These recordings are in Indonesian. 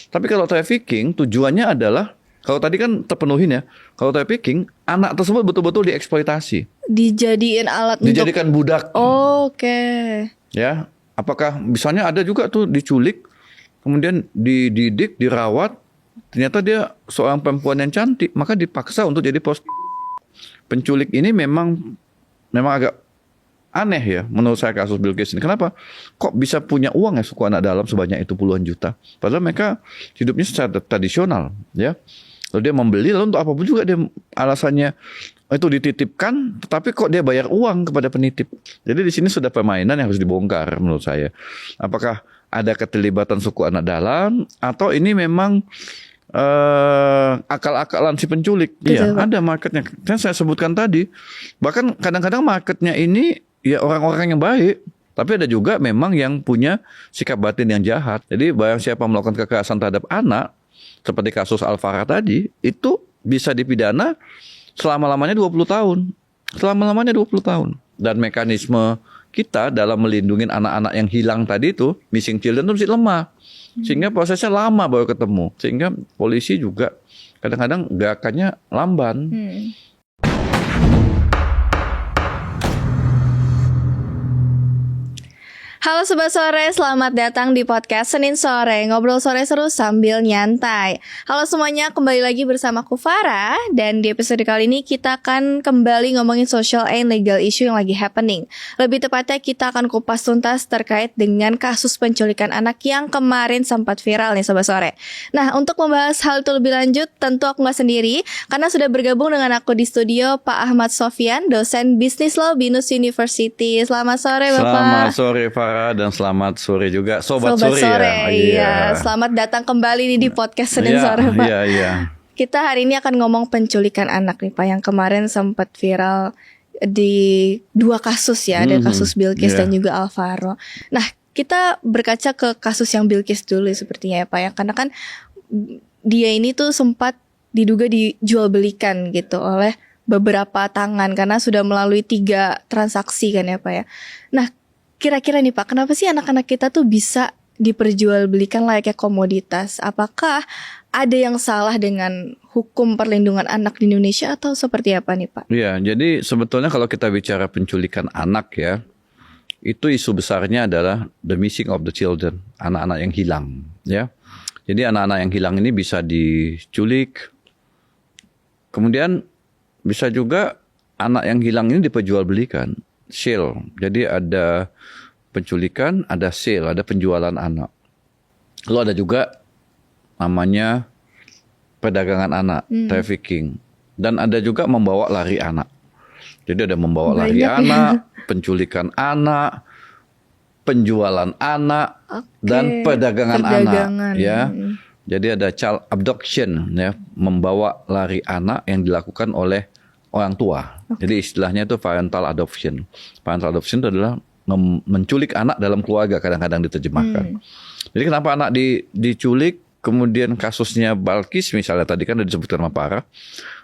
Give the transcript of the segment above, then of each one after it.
Tapi kalau trafficking tujuannya adalah, kalau tadi kan terpenuhin ya. Kalau trafficking, anak tersebut betul-betul dieksploitasi. Dijadiin alat Dijadikan budak. Oke. Ya, apakah misalnya ada juga tuh diculik, kemudian dididik, dirawat, ternyata dia seorang perempuan yang cantik, maka dipaksa untuk jadi penculik ini memang agak aneh ya menurut saya kasus Bilqis ini. Kenapa? Kok bisa punya uang ya suku anak dalam sebanyak itu puluhan juta? Padahal mereka hidupnya secara tradisional ya. Lalu dia membeli, lalu untuk apapun juga dia alasannya itu dititipkan, tetapi kok dia bayar uang kepada penitip. Jadi di sini sudah permainan yang harus dibongkar menurut saya. Apakah ada keterlibatan suku anak dalam atau ini memang akal-akalan si penculik? Iya, ada marketnya. Dan saya sebutkan tadi, bahkan kadang-kadang marketnya ini ya orang-orang yang baik, tapi ada juga memang yang punya sikap batin yang jahat. Jadi barang siapa melakukan kekerasan terhadap anak, seperti kasus Alvara tadi, itu bisa dipidana selama-lamanya 20 tahun. Selama-lamanya 20 tahun. Dan mekanisme kita dalam melindungi anak-anak yang hilang tadi itu, missing children itu masih lemah. Sehingga prosesnya lama baru ketemu. Sehingga polisi juga kadang-kadang gerakannya lamban. Halo Sobat Sore, selamat datang di podcast Senin Sore, ngobrol sore seru sambil nyantai. Halo semuanya, kembali lagi bersama aku Farah. Dan di episode kali ini kita akan kembali ngomongin social and legal issue yang lagi happening. Lebih tepatnya kita akan kupas tuntas terkait dengan kasus penculikan anak yang kemarin sempat viral nih Sobat Sore. Nah, untuk membahas hal itu lebih lanjut, tentu aku gak sendiri, karena sudah bergabung dengan aku di studio Pak Ahmad Sofyan, dosen Business Law BINUS University. Selamat sore Bapak. Selamat sore Farah. Dan selamat sore juga Sobat Sore ya. Iya, selamat datang kembali nih di podcast Senin Sore Pak. Iya. Kita hari ini akan ngomong penculikan anak nih Pak, yang kemarin sempat viral di dua kasus ya, ada kasus Bilqis dan juga Alvaro. Nah, kita berkaca ke kasus yang Bilqis dulu sepertinya ya Pak ya, karena kan dia ini tuh sempat diduga dijual belikan gitu oleh beberapa tangan karena sudah melalui 3 transaksi kan ya Pak ya. Nah, kira-kira nih Pak, kenapa sih anak-anak kita tuh bisa diperjualbelikan layaknya komoditas? Apakah ada yang salah dengan hukum perlindungan anak di Indonesia atau seperti apa nih Pak? Iya, jadi sebetulnya kalau kita bicara penculikan anak ya, itu isu besarnya adalah the missing of the children, anak-anak yang hilang ya. Jadi anak-anak yang hilang ini bisa diculik, kemudian bisa juga anak yang hilang ini diperjualbelikan. Sale. Jadi ada penculikan, ada sale, ada penjualan anak. Lalu ada juga namanya perdagangan anak, trafficking. Dan ada juga membawa lari anak. Jadi ada membawa lari anak, penculikan anak, penjualan anak, dan perdagangan anak. Ya. Jadi ada child abduction, ya, membawa lari anak yang dilakukan oleh orang tua. Jadi istilahnya itu parental adoption. Parental adoption itu adalah menculik anak dalam keluarga, kadang-kadang diterjemahkan. Jadi kenapa anak diculik, kemudian kasusnya Bilqis misalnya tadi kan sudah disebutkan sama Farah.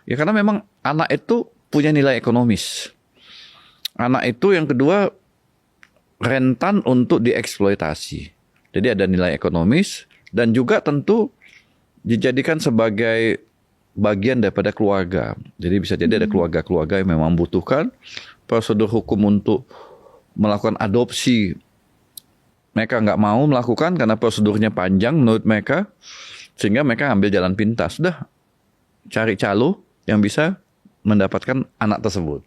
Ya karena memang anak itu punya nilai ekonomis. Anak itu yang kedua rentan untuk dieksploitasi. Jadi ada nilai ekonomis dan juga tentu dijadikan sebagai bagian daripada keluarga. Jadi bisa jadi ada keluarga-keluarga yang memang membutuhkan prosedur hukum untuk melakukan adopsi. Mereka nggak mau melakukan karena prosedurnya panjang menurut mereka, sehingga mereka ambil jalan pintas. Sudah cari calo yang bisa mendapatkan anak tersebut.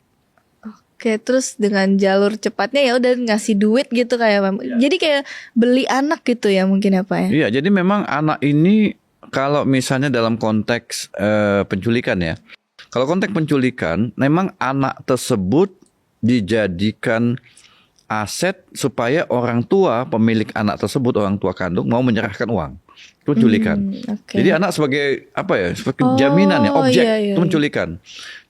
Oke, terus dengan jalur cepatnya ya udah ngasih duit gitu kayak. Jadi kayak beli anak gitu ya mungkin ya Pak ya. Iya, jadi memang anak ini kalau misalnya dalam konteks penculikan ya, kalau konteks penculikan, memang anak tersebut dijadikan aset supaya orang tua pemilik anak tersebut, orang tua kandung mau menyerahkan uang. Itu penculikan. Jadi anak sebagai apa ya, sebagai jaminan ya, objek, itu penculikan.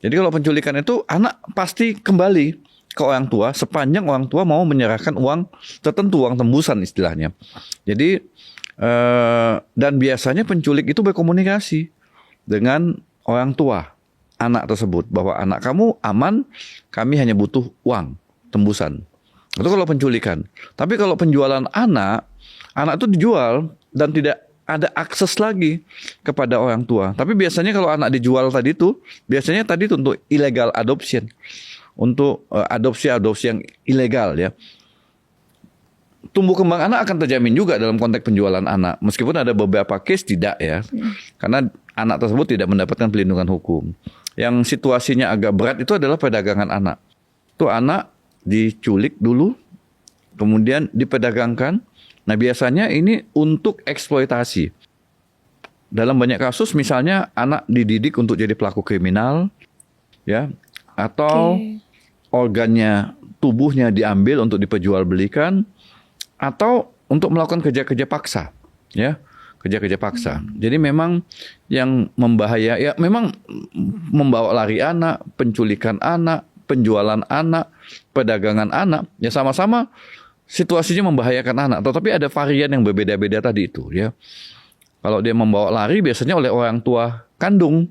Jadi kalau penculikan itu anak pasti kembali ke orang tua sepanjang orang tua mau menyerahkan uang tertentu, uang tembusan istilahnya. Jadi dan biasanya penculik itu berkomunikasi dengan orang tua anak tersebut bahwa anak kamu aman, kami hanya butuh uang tembusan. Itu kalau penculikan. Tapi kalau penjualan anak itu dijual dan tidak ada akses lagi kepada orang tua. Tapi biasanya kalau anak dijual tadi itu, biasanya tadi itu untuk illegal adoption, untuk adopsi yang ilegal ya. Tumbuh kembang anak akan terjamin juga dalam konteks penjualan anak, meskipun ada beberapa case tidak ya, karena anak tersebut tidak mendapatkan perlindungan hukum. Yang situasinya agak berat itu adalah perdagangan anak. Itu anak diculik dulu, kemudian diperdagangkan. Nah biasanya ini untuk eksploitasi. Dalam banyak kasus misalnya anak dididik untuk jadi pelaku kriminal, ya, atau organnya, tubuhnya diambil untuk diperjualbelikan, atau untuk melakukan kerja-kerja paksa, ya, kerja-kerja paksa. Jadi memang yang membahayakan, ya, memang membawa lari anak, penculikan anak, penjualan anak, perdagangan anak, ya sama-sama situasinya membahayakan anak. Tetapi ada varian yang berbeda-beda tadi itu, ya. Kalau dia membawa lari biasanya oleh orang tua kandung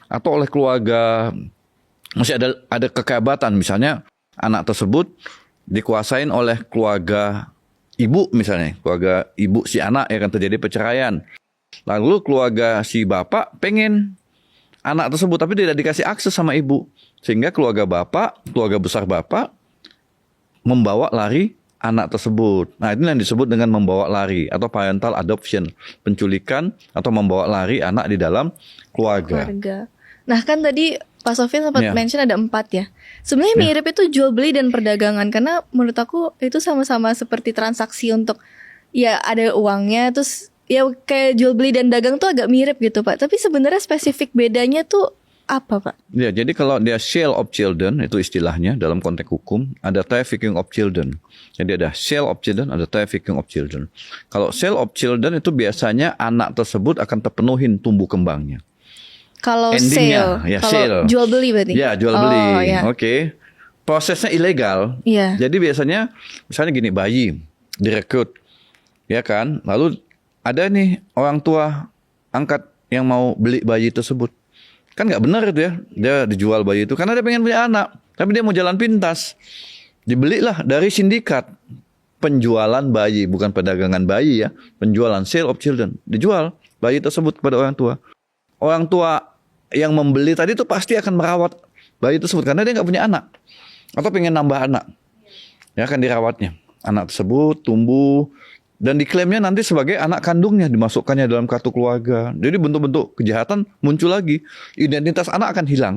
atau oleh keluarga, masih ada kekerabatan, misalnya anak tersebut dikuasain oleh keluarga ibu misalnya, keluarga ibu si anak yang akan terjadi perceraian. Lalu keluarga si bapak pengen anak tersebut tapi tidak dikasih akses sama ibu, sehingga keluarga bapak, keluarga besar bapak membawa lari anak tersebut. Nah, ini yang disebut dengan membawa lari atau parental adoption, penculikan atau membawa lari anak di dalam keluarga. Nah, kan tadi Pak Sofyan sempat mention ada 4 ya. Sebenarnya mirip itu jual beli dan perdagangan, karena menurut aku itu sama-sama seperti transaksi untuk ya ada uangnya, terus ya kayak jual beli dan dagang tuh agak mirip gitu Pak. Tapi sebenarnya spesifik bedanya tuh apa Pak? Ya, jadi kalau dia sale of children itu istilahnya dalam konteks hukum, ada trafficking of children. Jadi ada sale of children, ada trafficking of children. Kalau sale of children itu biasanya anak tersebut akan terpenuhin tumbuh kembangnya. Kalau endingnya, sale, ya, kalau sale. jual beli berarti? Ya, jual beli. Ya. Oke. Prosesnya ilegal. Iya. Jadi biasanya misalnya gini, bayi direkrut, ya kan? Lalu ada nih orang tua angkat yang mau beli bayi tersebut. Kan nggak benar itu ya, dia dijual bayi itu karena dia pengen punya anak, tapi dia mau jalan pintas. Dibelilah dari sindikat penjualan bayi, bukan perdagangan bayi ya, penjualan, sale of children. Dijual bayi tersebut kepada orang tua. Orang tua yang membeli tadi itu pasti akan merawat bayi tersebut karena dia nggak punya anak atau pengen nambah anak, ya kan dirawatnya. Anak tersebut tumbuh dan diklaimnya nanti sebagai anak kandungnya, dimasukkannya dalam kartu keluarga. Jadi bentuk-bentuk kejahatan muncul lagi. Identitas anak akan hilang.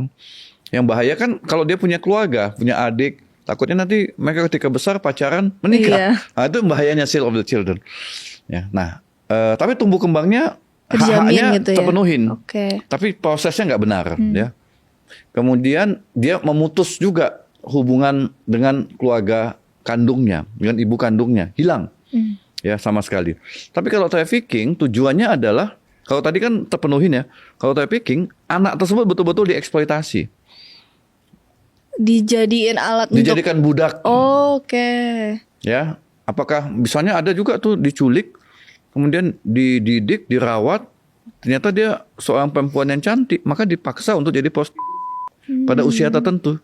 Yang bahaya kan kalau dia punya keluarga, punya adik, takutnya nanti mereka ketika besar pacaran menikah. Iya. Nah, itu bahayanya sale of the children. Ya, nah, tapi tumbuh kembangnya Terjamin hak-haknya gitu ya? terpenuhin. Oke. Tapi prosesnya nggak benar, ya. Kemudian dia memutus juga hubungan dengan keluarga kandungnya, dengan ibu kandungnya, hilang. Ya, sama sekali. Tapi kalau trafficking tujuannya adalah, kalau tadi kan terpenuhin ya, kalau trafficking anak tersebut betul-betul dieksploitasi, dijadiin alat dijadikan budak. Oke. Ya, apakah misalnya ada juga tuh diculik, kemudian dididik, dirawat, ternyata dia seorang perempuan yang cantik, maka dipaksa untuk jadi pada usia tertentu,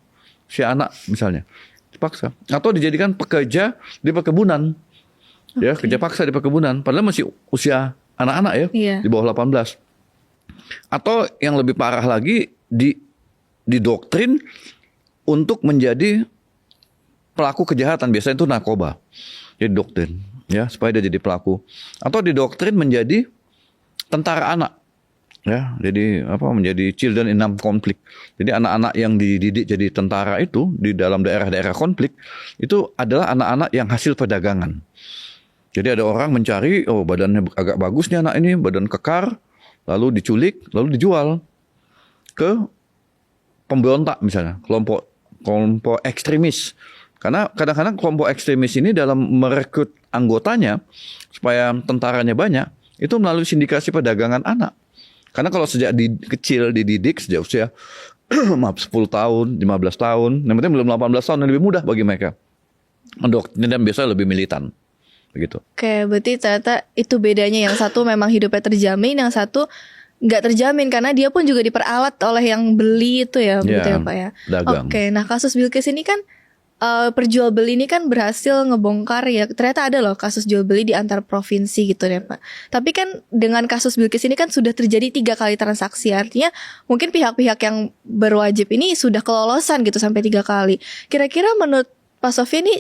usia anak misalnya, dipaksa, atau dijadikan pekerja di perkebunan. Ya, kerja paksa di perkebunan, padahal masih usia anak-anak ya, di bawah 18. Atau yang lebih parah lagi, didoktrin untuk menjadi pelaku kejahatan, biasanya itu narkoba. Jadi doktrin, ya, supaya dia jadi pelaku. Atau didoktrin menjadi tentara anak, ya, jadi menjadi children in armed conflict. Jadi anak-anak yang dididik jadi tentara itu di dalam daerah-daerah konflik itu adalah anak-anak yang hasil perdagangan. Jadi ada orang mencari, oh badannya agak bagus nih anak ini, badan kekar, lalu diculik, lalu dijual ke pemberontak misalnya, kelompok ekstremis. Karena kadang-kadang kelompok ekstremis ini dalam merekrut anggotanya supaya tentaranya banyak, itu melalui sindikasi perdagangan anak. Karena kalau sejak kecil dididik, sejak usia 10 tahun, 15 tahun, yang penting belum 18 tahun, yang lebih mudah bagi mereka. Dan biasanya lebih militan. Begitu. Oke, berarti ternyata itu bedanya, yang satu memang hidupnya terjamin, yang satu nggak terjamin karena dia pun juga diperalat oleh yang beli itu ya, begitu ya Pak ya. Dagang. Oke, nah kasus Bilqis ini kan perjual beli ini kan berhasil ngebongkar ya, ternyata ada loh kasus jual beli di antar provinsi gitu deh Pak. Tapi kan dengan kasus Bilkis ini kan sudah terjadi 3 kali transaksi, artinya mungkin pihak-pihak yang berwajib ini sudah kelolosan gitu sampai 3 kali. Kira-kira menurut Pak Sofi ini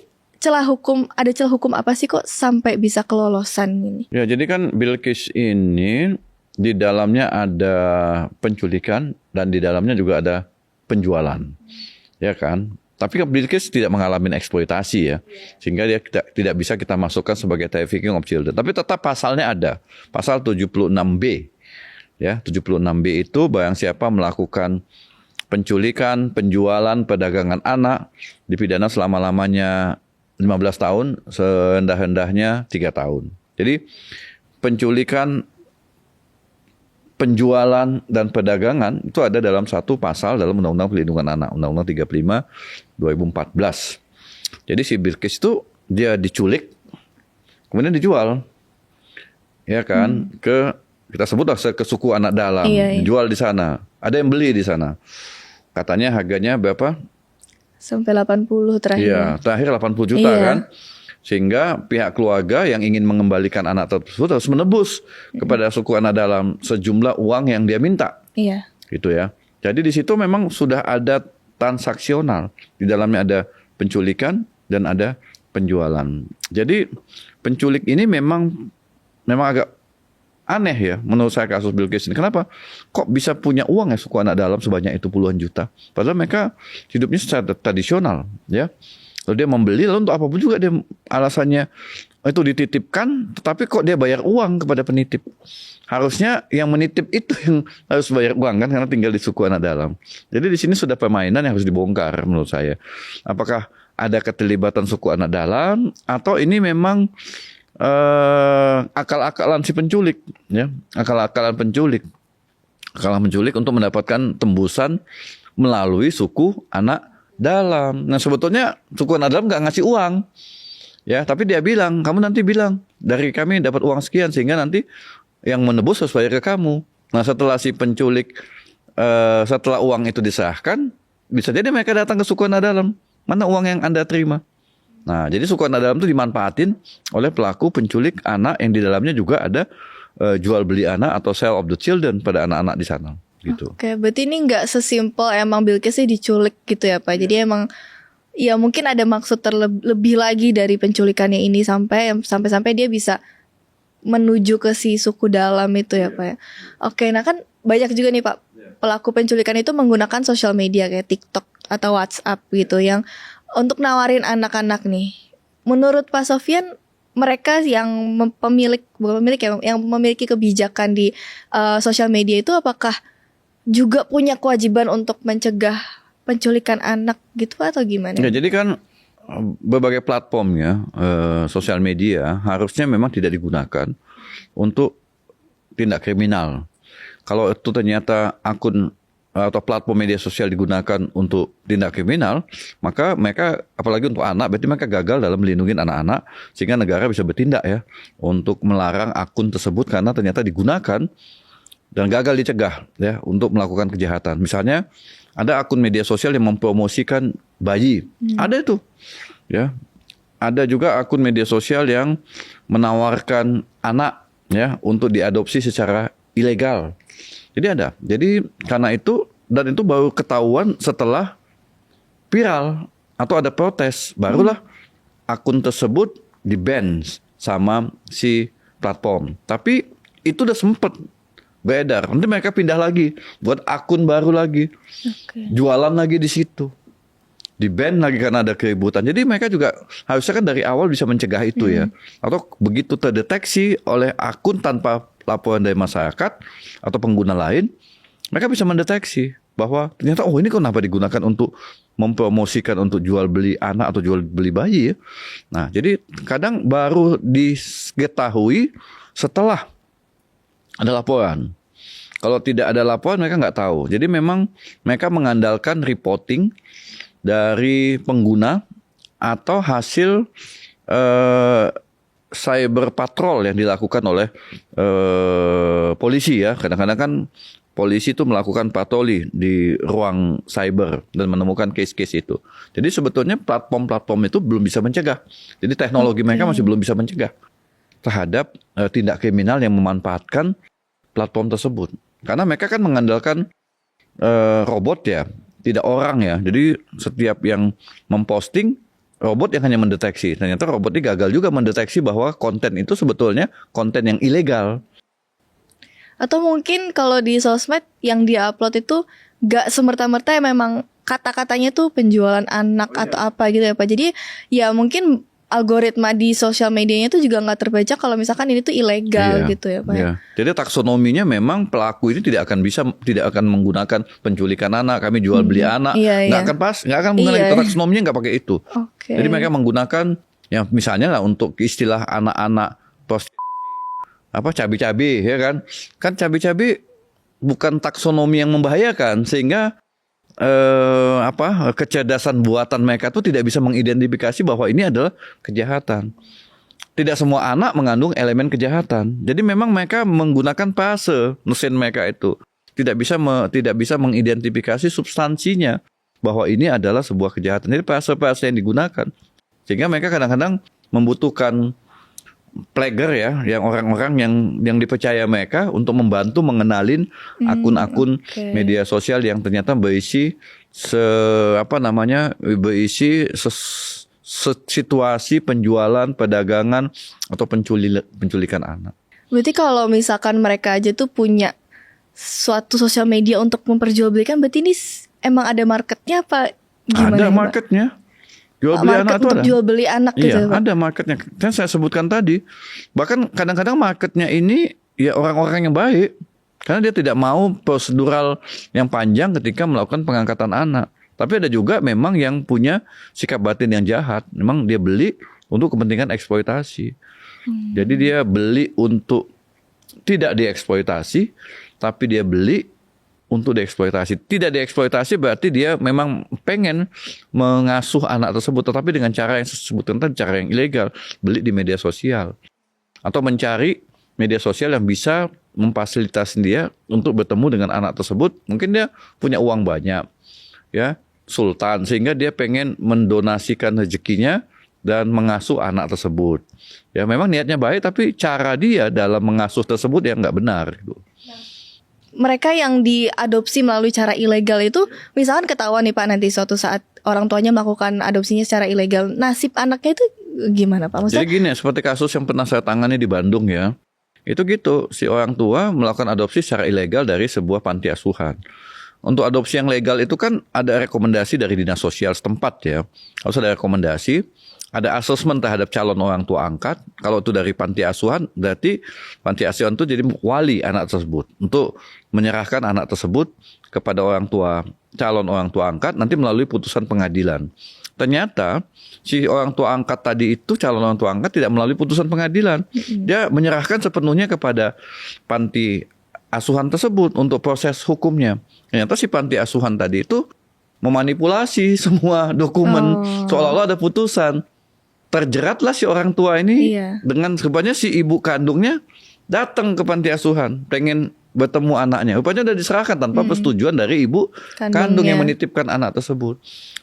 ada celah hukum apa sih kok sampai bisa kelolosan ini? Ya, jadi kan Bilkis ini di dalamnya ada penculikan dan di dalamnya juga ada penjualan, ya kan? Tapi Bilkis tidak mengalami eksploitasi ya, sehingga dia tidak bisa kita masukkan sebagai trafficking of children. Tapi tetap pasalnya ada, pasal 76B. Ya, 76B itu barang siapa melakukan penculikan, penjualan, perdagangan anak dipidana selama-lamanya 15 tahun, serendah-rendahnya 3 tahun. Jadi penculikan, penjualan dan perdagangan itu ada dalam satu pasal dalam Undang-Undang Perlindungan Anak, Undang-Undang 35 2014. Jadi si Bilkis itu dia diculik, kemudian dijual, ya kan, kita sebutlah ke suku anak dalam, dijual di sana. Ada yang beli di sana. Katanya harganya berapa? Sampai 80 terakhir. Iya, terakhir 80 juta kan. Sehingga pihak keluarga yang ingin mengembalikan anak tersebut harus menebus kepada suku anak dalam sejumlah uang yang dia minta. Iya. Gitu ya. Jadi di situ memang sudah ada transaksional. Di dalamnya ada penculikan dan ada penjualan. Jadi penculik ini memang agak aneh ya menurut saya kasus Bilkis ini. Kenapa? Kok bisa punya uang ya suku anak dalam sebanyak itu puluhan juta? Padahal mereka hidupnya secara tradisional ya. Lalu dia membeli, lalu untuk apapun juga dia alasannya itu dititipkan, tetapi kok dia bayar uang kepada penitip. Harusnya yang menitip itu yang harus bayar uang kan, karena tinggal di suku anak dalam. Jadi di sini sudah permainan yang harus dibongkar menurut saya. Apakah ada keterlibatan suku anak dalam, atau ini memang akal-akalan si penculik, ya, akal-akalan penculik untuk mendapatkan tembusan melalui suku anak dalam. Nah sebetulnya suku anak dalam nggak ngasih uang, ya, tapi dia bilang, kamu nanti bilang dari kami dapat uang sekian sehingga nanti yang menebus harus bayar ke kamu. Nah setelah si penculik, setelah uang itu disahkan, bisa jadi mereka datang ke suku anak dalam, mana uang yang Anda terima? Nah jadi suku anak dalam itu dimanfaatin oleh pelaku penculik anak yang di dalamnya juga ada jual beli anak atau sale of the children pada anak-anak di sana. Gitu. Oke, berarti ini nggak sesimpel emang Bilkis sih diculik gitu ya Pak. Jadi emang ya mungkin ada maksud terlebih lagi dari penculikannya ini sampai dia bisa menuju ke si suku dalam itu ya Pak ya. Oke, nah kan banyak juga nih Pak pelaku penculikan itu menggunakan sosial media kayak TikTok atau WhatsApp gitu yang untuk nawarin anak-anak nih. Menurut Pak Sofian, mereka yang yang memiliki kebijakan di sosial media itu apakah juga punya kewajiban untuk mencegah penculikan anak gitu atau gimana? Ya, jadi kan berbagai platform ya, sosial media harusnya memang tidak digunakan untuk tindak kriminal. Kalau itu ternyata akun atau platform media sosial digunakan untuk tindak kriminal, maka mereka, apalagi untuk anak, berarti mereka gagal dalam melindungi anak-anak, sehingga negara bisa bertindak ya untuk melarang akun tersebut karena ternyata digunakan dan gagal dicegah ya untuk melakukan kejahatan. Misalnya ada akun media sosial yang mempromosikan bayi, ada itu, ya. Ada juga akun media sosial yang menawarkan anak ya untuk diadopsi secara ilegal. Jadi ada. Jadi karena itu, dan itu baru ketahuan setelah viral atau ada protes, barulah akun tersebut di-ban sama si platform. Tapi itu udah sempet beredar. Nanti mereka pindah lagi buat akun baru lagi, jualan lagi di situ, di-ban lagi karena ada keributan. Jadi mereka juga harusnya kan dari awal bisa mencegah itu ya. Atau begitu terdeteksi oleh akun tanpa laporan dari masyarakat atau pengguna lain, mereka bisa mendeteksi bahwa ternyata ini kenapa digunakan untuk mempromosikan untuk jual beli anak atau jual beli bayi ya. Nah jadi kadang baru diketahui setelah ada laporan. Kalau tidak ada laporan mereka nggak tahu. Jadi memang mereka mengandalkan reporting dari pengguna atau hasil cyber patrol yang dilakukan oleh polisi ya. Kadang-kadang kan polisi itu melakukan patroli di ruang cyber dan menemukan case-case itu. Jadi sebetulnya platform-platform itu belum bisa mencegah. Jadi teknologi mereka masih belum bisa mencegah terhadap tindak kriminal yang memanfaatkan platform tersebut. Karena mereka kan mengandalkan robot ya, tidak orang ya. Jadi setiap yang memposting, robot yang hanya mendeteksi. Ternyata robot ini gagal juga mendeteksi bahwa konten itu sebetulnya konten yang ilegal. Atau mungkin kalau di sosmed yang dia upload itu gak semerta-merta ya memang kata-katanya tuh penjualan anak atau apa gitu ya Pak. Jadi ya mungkin algoritma di sosial medianya itu juga gak terbaca kalau misalkan ini tuh ilegal gitu ya Pak. Iya. Jadi taksonominya memang pelaku ini tidak akan menggunakan penculikan anak, kami jual beli anak, nggak akan menggunakan taksonominya, nggak pakai itu. Jadi mereka menggunakan ya misalnya lah untuk istilah anak-anak cabi-cabi ya kan cabi-cabi bukan taksonomi yang membahayakan sehingga kecerdasan buatan mereka tuh tidak bisa mengidentifikasi bahwa ini adalah kejahatan. Tidak semua anak mengandung elemen kejahatan. Jadi memang mereka menggunakan frase mesin mereka itu tidak bisa mengidentifikasi substansinya bahwa ini adalah sebuah kejahatan. Jadi frase-frase yang digunakan sehingga mereka kadang-kadang membutuhkan plagger ya, yang orang-orang yang dipercaya mereka untuk membantu mengenalin akun-akun media sosial yang ternyata berisi situasi penjualan, perdagangan atau penculikan anak. Berarti kalau misalkan mereka aja tuh punya suatu sosial media untuk memperjualbelikan, berarti ini emang ada marketnya apa gimana? Ada marketnya. Jual beli anak itu ada. Jual beli anak gitu. Iya, ada marketnya. Kan saya sebutkan tadi. Bahkan kadang-kadang marketnya ini ya orang-orang yang baik. Karena dia tidak mau prosedural yang panjang ketika melakukan pengangkatan anak. Tapi ada juga memang yang punya sikap batin yang jahat. Memang dia beli untuk kepentingan eksploitasi. Jadi dia beli untuk tidak dieksploitasi, tapi dia beli untuk dieksploitasi. Tidak dieksploitasi berarti dia memang pengen mengasuh anak tersebut, tetapi dengan cara yang saya sebutkan tadi, cara yang ilegal, beli di media sosial. Atau mencari media sosial yang bisa memfasilitasi dia untuk bertemu dengan anak tersebut. Mungkin dia punya uang banyak, ya, sultan, sehingga dia pengen mendonasikan rezekinya dan mengasuh anak tersebut. Ya memang niatnya baik, tapi cara dia dalam mengasuh tersebut yang nggak benar gitu. Mereka yang diadopsi melalui cara ilegal itu, misalkan ketahuan nih Pak nanti suatu saat orang tuanya melakukan adopsinya secara ilegal, nasib anaknya itu gimana Pak? Maksudnya, jadi gini, seperti kasus yang pernah saya tangani di Bandung ya, itu gitu, si orang tua melakukan adopsi secara ilegal dari sebuah panti asuhan. Untuk adopsi yang legal itu kan ada rekomendasi dari dinas sosial setempat ya, harus ada rekomendasi. Ada asesmen terhadap calon orang tua angkat. Kalau itu dari panti asuhan, berarti panti asuhan itu jadi wali anak tersebut untuk menyerahkan anak tersebut kepada calon orang tua angkat nanti melalui putusan pengadilan. Ternyata si orang tua angkat tadi itu, calon orang tua angkat tidak melalui putusan pengadilan. Dia menyerahkan sepenuhnya kepada panti asuhan tersebut untuk proses hukumnya. Ternyata si panti asuhan tadi itu memanipulasi semua dokumen seolah-olah ada putusan. Terjeratlah si orang tua ini dengan rupanya si ibu kandungnya datang ke panti asuhan pengen bertemu anaknya. Rupanya sudah diserahkan tanpa persetujuan dari ibu kandung yang menitipkan anak tersebut.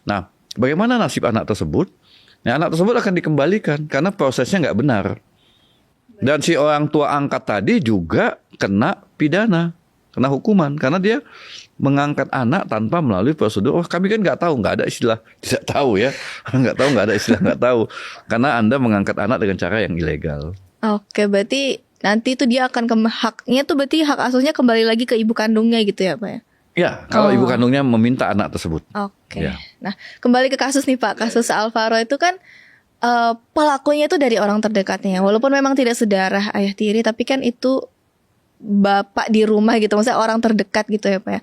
Nah, bagaimana nasib anak tersebut? Nah, anak tersebut akan dikembalikan karena prosesnya nggak benar. Dan si orang tua angkat tadi juga kena pidana, kena hukuman karena dia mengangkat anak tanpa melalui prosedur. Oh, kami kan nggak tahu, nggak ada istilah tidak tahu ya, nggak ada istilah nggak tahu karena Anda mengangkat anak dengan cara yang ilegal. Oke, berarti nanti itu dia akan haknya tuh berarti hak asuhnya kembali lagi ke ibu kandungnya gitu ya Pak ya? Ya, kalau ibu kandungnya meminta anak tersebut. Oke. Nah, kembali ke kasus nih Pak, kasus Alvaro itu kan pelakunya itu dari orang terdekatnya, walaupun memang tidak sedarah ayah tiri, tapi kan itu bapak di rumah gitu, maksudnya orang terdekat gitu ya Pak ya.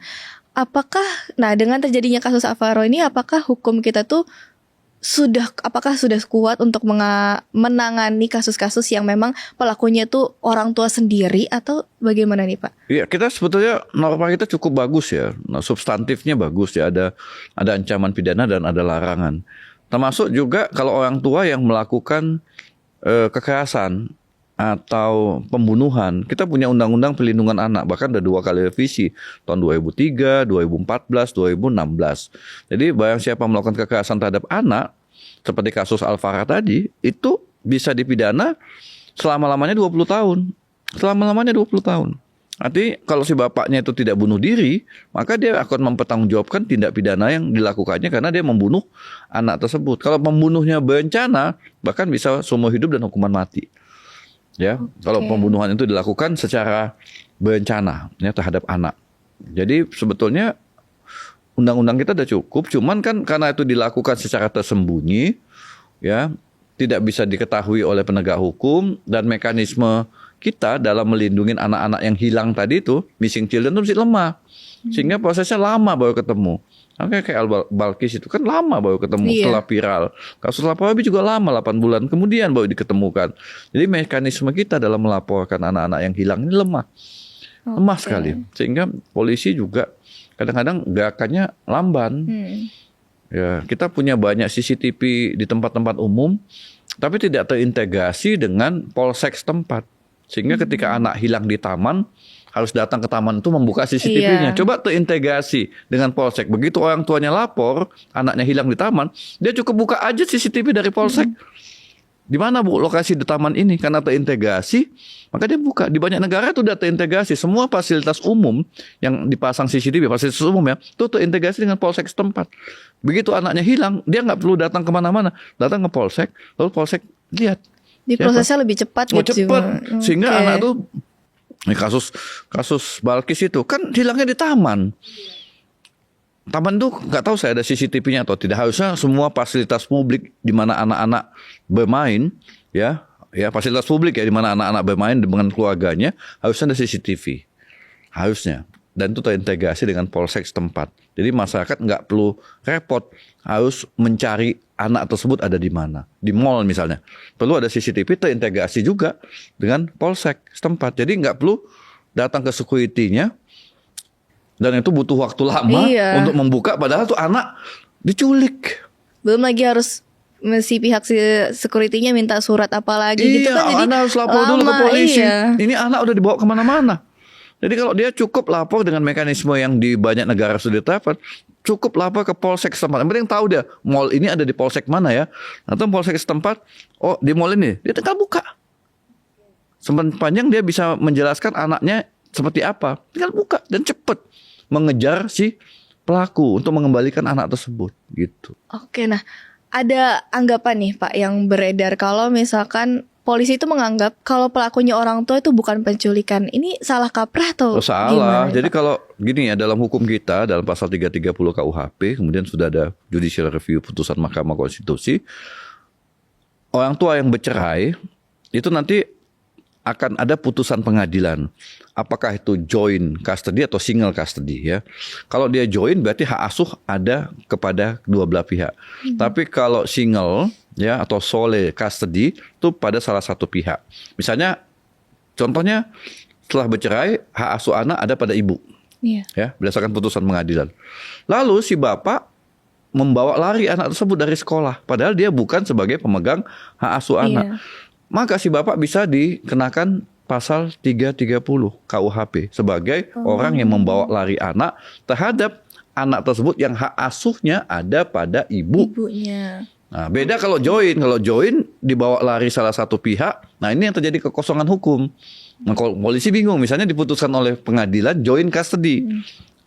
Apakah, nah dengan terjadinya kasus Alvaro ini, apakah hukum kita tuh sudah kuat untuk menangani kasus-kasus yang memang pelakunya tuh orang tua sendiri atau bagaimana nih Pak? Iya, kita sebetulnya norma kita cukup bagus ya, nah, substantifnya bagus ya, ada ancaman pidana dan ada larangan. Termasuk juga kalau orang tua yang melakukan kekerasan atau pembunuhan, kita punya undang-undang perlindungan anak, bahkan ada 2 kali revisi, tahun 2003, 2014, 2016. Jadi barang siapa melakukan kekerasan terhadap anak, seperti kasus Alvara tadi, itu bisa dipidana selama-lamanya 20 tahun. Selama-lamanya 20 tahun. Arti kalau si bapaknya itu tidak bunuh diri, maka dia akan mempertanggungjawabkan tindak pidana yang dilakukannya karena dia membunuh anak tersebut. Kalau pembunuhnya berencana, bahkan bisa seumur hidup dan hukuman mati. Ya, kalau pembunuhan itu dilakukan secara berencana ya terhadap anak. Jadi sebetulnya undang-undang kita sudah cukup, cuman kan karena itu dilakukan secara tersembunyi, ya tidak bisa diketahui oleh penegak hukum, dan mekanisme kita dalam melindungi anak-anak yang hilang tadi itu, missing children itu masih lemah, sehingga prosesnya lama baru ketemu. Oke, kayak Balkis itu kan lama baru ketemu setelah viral. Kasus Lapor juga lama, 8 bulan kemudian baru diketemukan. Jadi mekanisme kita dalam melaporkan anak-anak yang hilang ini lemah. Lemah sekali. Sehingga polisi juga kadang-kadang gerakannya lamban. Ya, kita punya banyak CCTV di tempat-tempat umum, tapi tidak terintegrasi dengan polsek setempat. Sehingga ketika anak hilang di taman, harus datang ke taman itu membuka CCTV-nya. Coba terintegrasi dengan polsek. Begitu orang tuanya lapor, anaknya hilang di taman, dia cukup buka aja CCTV dari polsek. Di mana Bu lokasi di taman ini? Karena terintegrasi, maka dia buka. Di banyak negara itu sudah terintegrasi. Semua fasilitas umum yang dipasang CCTV, fasilitas umum ya, itu terintegrasi dengan polsek setempat. Begitu anaknya hilang, dia nggak perlu datang kemana-mana. Datang ke polsek, lalu polsek lihat. Diprosesnya lebih cepat gitu. Cepat. Sehingga anak tuh, kasus Balkis itu kan hilangnya di taman. Taman itu nggak tahu saya ada CCTV-nya atau tidak. Harusnya semua fasilitas publik di mana anak-anak bermain, ya fasilitas publik ya di mana anak-anak bermain dengan keluarganya harusnya ada CCTV, harusnya. Dan itu terintegrasi dengan polsek setempat. Jadi masyarakat nggak perlu repot harus mencari anak tersebut ada di mana. Di mall misalnya, perlu ada CCTV terintegrasi juga dengan polsek setempat. Jadi nggak perlu datang ke security-nya, dan itu butuh waktu lama untuk membuka, padahal tuh anak diculik. Belum lagi harus si pihak security-nya minta surat apa lagi gitu kan. Jadi anak harus lapor dulu ke polisi. Ini anak udah dibawa kemana-mana. Jadi kalau dia cukup lapor dengan mekanisme yang di banyak negara sudah diterapkan, cukup lapor ke polsek setempat. Yang penting tahu dia mall ini ada di polsek mana ya, atau polsek setempat. Oh di mall ini, dia tinggal buka. Sepanjang dia bisa menjelaskan anaknya seperti apa, tinggal buka dan cepat mengejar si pelaku untuk mengembalikan anak tersebut gitu. Oke, nah ada anggapan nih Pak yang beredar kalau misalkan polisi itu menganggap kalau pelakunya orang tua itu bukan penculikan. Ini salah kaprah atau salah? Gimana, jadi Pak? kalau gini ya, dalam hukum kita, dalam pasal 330 KUHP, kemudian sudah ada judicial review putusan Mahkamah Konstitusi, orang tua yang bercerai itu nanti akan ada putusan pengadilan. Apakah itu joint custody atau single custody ya. Kalau dia joint berarti hak asuh ada kepada kedua belah pihak. Tapi kalau single ya atau sole custody itu pada salah satu pihak. Misalnya contohnya setelah bercerai hak asuh anak ada pada ibu. Ya, berdasarkan putusan pengadilan. Lalu si bapak membawa lari anak tersebut dari sekolah padahal dia bukan sebagai pemegang hak asuh anak. Maka si bapak bisa dikenakan pasal 330 KUHP sebagai orang yang membawa lari anak terhadap anak tersebut yang hak asuhnya ada pada ibunya. Nah, beda kalau join. Kalau join dibawa lari salah satu pihak, nah ini yang terjadi kekosongan hukum. Nah, kalau polisi bingung, misalnya diputuskan oleh pengadilan joint custody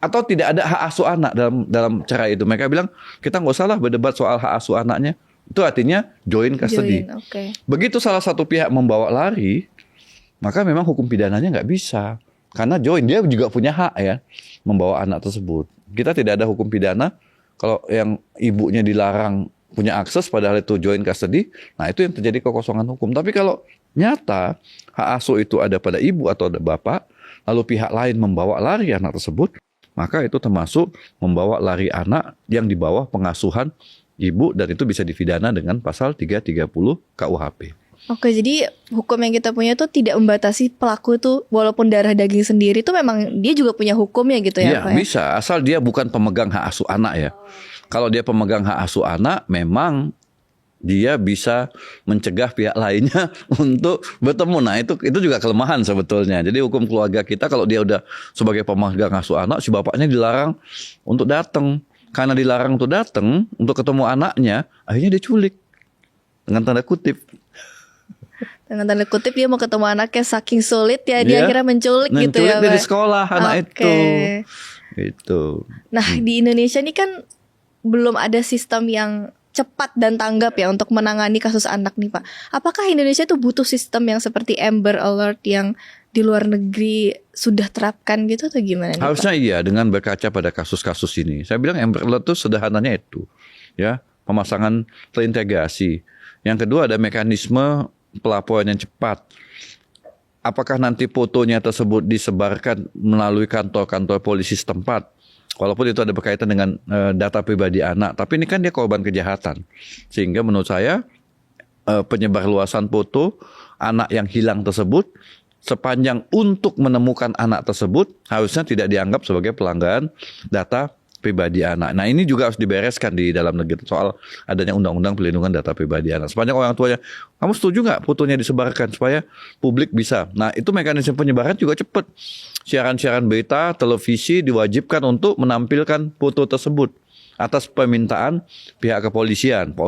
atau tidak ada hak asuh anak dalam cerai itu. Mereka bilang kita nggak usah lah berdebat soal hak asuh anaknya. Itu artinya joint custody. Begitu salah satu pihak membawa lari, maka memang hukum pidananya nggak bisa. Karena joint, dia juga punya hak ya membawa anak tersebut. Kita tidak ada hukum pidana kalau yang ibunya dilarang punya akses padahal itu joint custody. Nah itu yang terjadi kekosongan hukum. Tapi kalau nyata hak asuh itu ada pada ibu atau ada bapak, lalu pihak lain membawa lari anak tersebut, maka itu termasuk membawa lari anak yang di bawah pengasuhan ibu, dan itu bisa dipidana dengan pasal 330 KUHP. Oke, jadi hukum yang kita punya itu tidak membatasi pelaku itu walaupun darah daging sendiri itu memang dia juga punya hukumnya gitu ya, Pak? Iya, bisa, asal dia bukan pemegang hak asuh anak ya. Kalau dia pemegang hak asuh anak, memang dia bisa mencegah pihak lainnya untuk bertemu. Nah, itu juga kelemahan sebetulnya. Jadi hukum keluarga kita kalau dia udah sebagai pemegang asuh anak, si bapaknya dilarang untuk datang. Karena dilarang untuk datang untuk ketemu anaknya, akhirnya dia culik. Dengan tanda kutip. Dengan tanda kutip dia mau ketemu anaknya saking sulit ya dia akhirnya menculik gitu ya, Menculik dari Pak. sekolah anak itu. Itu. Nah, di Indonesia ini kan belum ada sistem yang cepat dan tanggap ya untuk menangani kasus anak nih, Pak. Apakah Indonesia itu butuh sistem yang seperti Amber Alert yang di luar negeri sudah terapkan gitu atau gimana nih, Harusnya Pak? iya, dengan berkaca pada kasus-kasus ini. Saya bilang Amber Alert itu sederhananya itu, ya, pemasangan terintegrasi. Yang kedua ada mekanisme pelaporan yang cepat. Apakah nanti fotonya tersebut disebarkan melalui kantor-kantor polisi setempat? Walaupun itu ada berkaitan dengan data pribadi anak, tapi ini kan dia korban kejahatan. Sehingga menurut saya penyebarluasan foto anak yang hilang tersebut sepanjang untuk menemukan anak tersebut harusnya tidak dianggap sebagai pelanggaran data pribadi anak. Nah, ini juga harus dibereskan di dalam negeri soal adanya undang-undang pelindungan data pribadi anak. Sepanjang orang tuanya, kamu setuju nggak fotonya disebarkan supaya publik bisa. Nah, itu mekanisme penyebaran juga cepat. Siaran-siaran berita, televisi diwajibkan untuk menampilkan foto tersebut atas permintaan pihak kepolisian.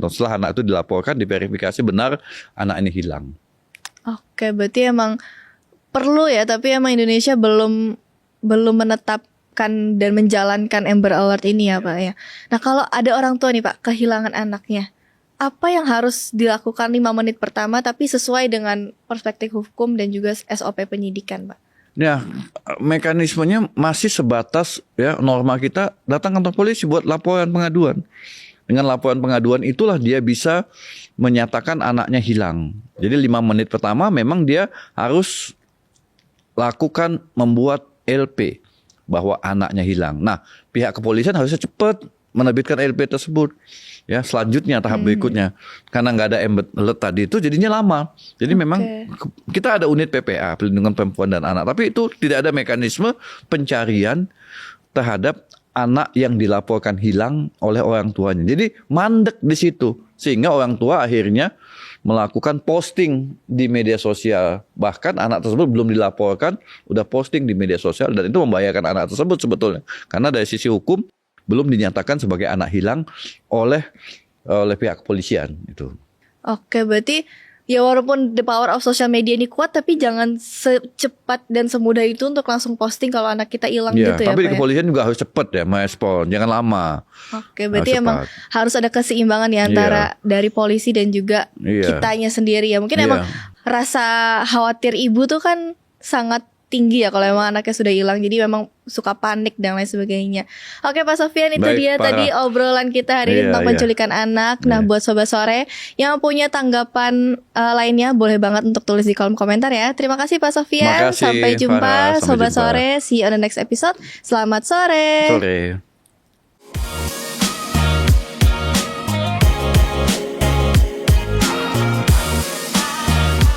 Setelah anak itu dilaporkan, diverifikasi benar anak ini hilang. Oke, berarti emang perlu ya, tapi emang Indonesia belum menetapkan dan menjalankan Amber Alert ini ya, Pak ya. Nah, kalau ada orang tua nih, Pak, kehilangan anaknya, apa yang harus dilakukan 5 menit pertama tapi sesuai dengan perspektif hukum dan juga SOP penyidikan, Pak? Ya, mekanismenya masih sebatas ya norma kita datang kantor polisi buat laporan pengaduan. Dengan laporan pengaduan itulah dia bisa menyatakan anaknya hilang. Jadi 5 menit pertama memang dia harus lakukan membuat LP bahwa anaknya hilang. Nah, pihak kepolisian harusnya cepat menerbitkan LP tersebut. Ya, selanjutnya tahap berikutnya. Karena nggak ada Amber Alert tadi itu jadinya lama. Jadi memang kita ada unit PPA, Pelindungan Perempuan dan Anak, tapi itu tidak ada mekanisme pencarian terhadap anak yang dilaporkan hilang oleh orang tuanya. Jadi mandek di situ sehingga orang tua akhirnya melakukan posting di media sosial. Bahkan anak tersebut belum dilaporkan udah posting di media sosial dan itu membahayakan anak tersebut sebetulnya. Karena dari sisi hukum belum dinyatakan sebagai anak hilang oleh pihak kepolisian itu. Oke, berarti ya walaupun the power of social media ini kuat, tapi jangan secepat dan semudah itu untuk langsung posting kalau anak kita hilang gitu ya, tapi Pak ya? kepolisian juga harus cepat ya merespon, jangan lama. Oke, berarti emang harus ada keseimbangan ya antara dari polisi dan juga kitanya sendiri ya. Mungkin emang rasa khawatir ibu tuh kan sangat tinggi ya kalau emang anaknya sudah hilang, jadi memang suka panik dan lain sebagainya. Oke, Pak Sofyan, itu dia tadi obrolan kita hari ini tentang penculikan anak. Nah, buat Sobat Sore yang punya tanggapan lainnya boleh banget untuk tulis di kolom komentar ya. Terima kasih Pak Sofyan. Sampai jumpa Sobat Sore. See you on the next episode. Selamat sore.